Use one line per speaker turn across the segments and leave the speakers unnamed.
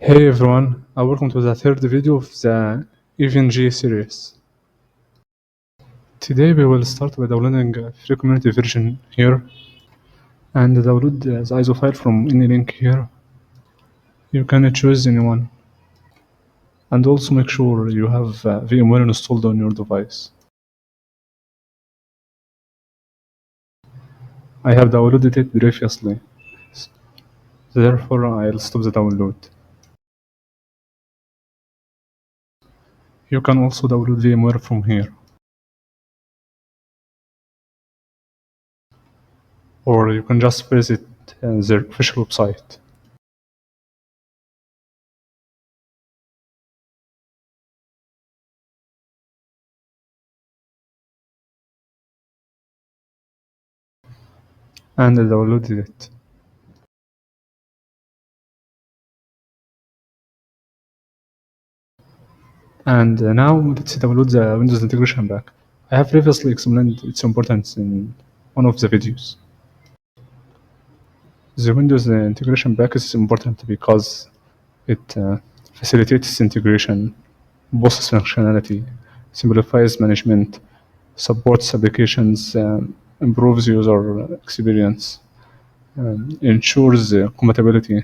Hey everyone, welcome to the third video of the EVNG series. Today we will start by downloading a free community version here and download the ISO file from any link here. You can choose anyone and also make sure you have VMware installed on your device. I have downloaded it previously, therefore I'll stop the download. You can also download VMware from here, or you can just visit their official website. And I downloaded it. And now let's download the Windows Integration Pack. I have previously explained its importance in one of the videos. The Windows Integration Pack is important because it facilitates integration, boosts functionality, simplifies management, supports applications, improves user experience, ensures compatibility.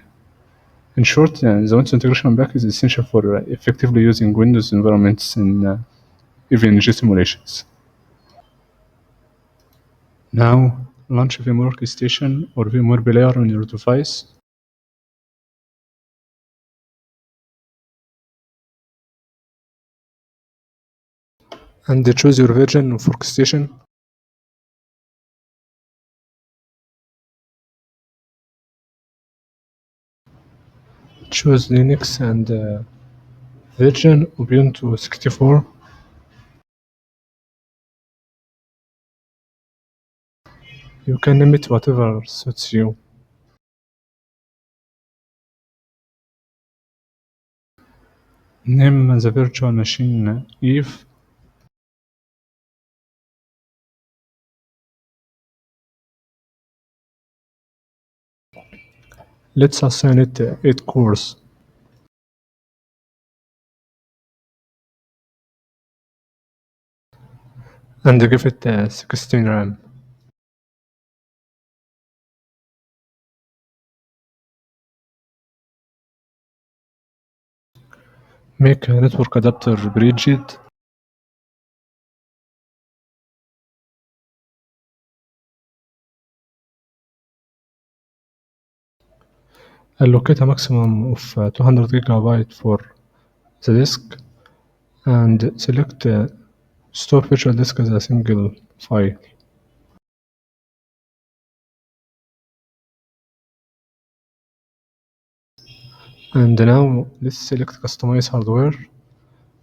In short, the Windows Integration Pack is essential for effectively using Windows environments in EVNG simulations. Now, launch VMware Workstation or VMware Player on your device. And choose your version of Workstation. Choose Linux and version Ubuntu 64. You can name it whatever suits you. Name the virtual machine Eve. Let's assign it 8 cores. And give it 16 RAM. Make a network adapter bridged. Allocate a maximum of 200 GB for the disk and select store virtual disk as a single file. And now let's select customize hardware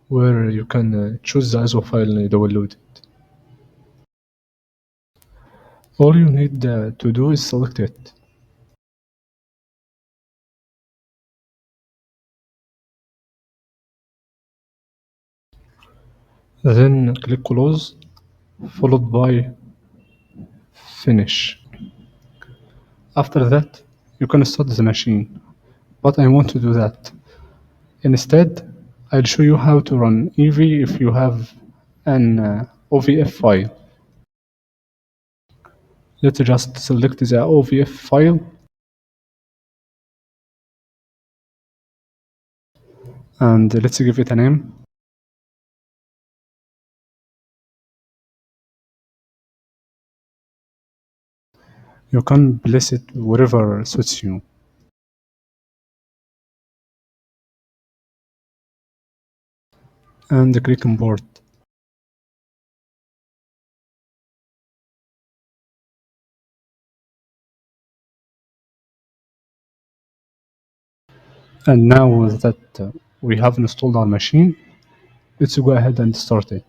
where you can choose the ISO file downloaded. All you need to do is select it. Then click close followed by finish. After that you can start the machine, but I want to do that. Instead, I'll show you how to run EV if you have an OVF file. Let's just select the OVF file and let's give it a name. You can place it wherever suits you. And click import. And now that we have installed our machine, let's go ahead and start it.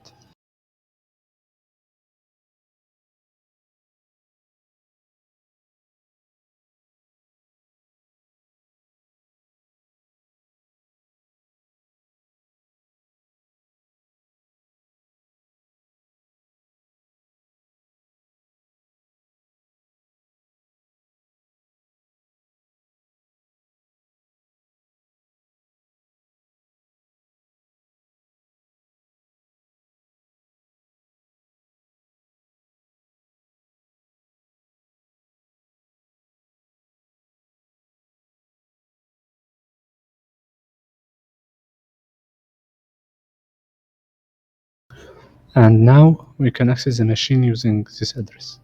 And now we can access the machine using this address.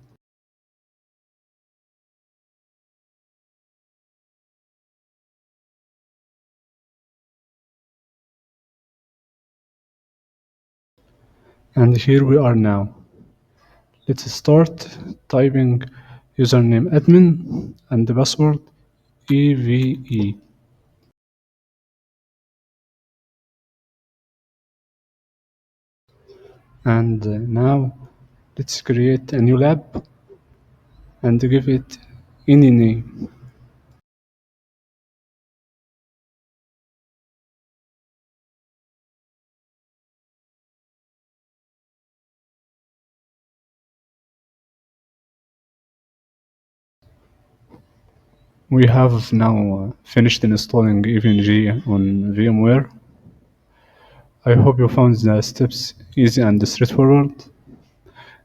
And here we are now. Let's start typing username admin and the password EVE. And now let's create a new lab and give it any name. We have now finished installing EVNG on VMware. I hope you found the steps easy and straightforward.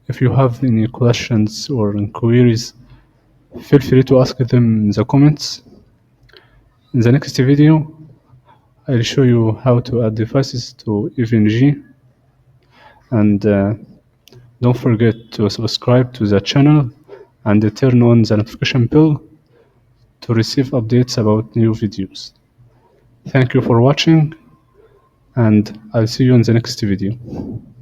If you have any questions or inquiries, feel free to ask them in the comments. In the next video, I'll show you how to add devices to EVNG, and don't forget to subscribe to the channel and turn on the notification bell to receive updates about new videos. Thank you for watching, and I'll see you in the next video.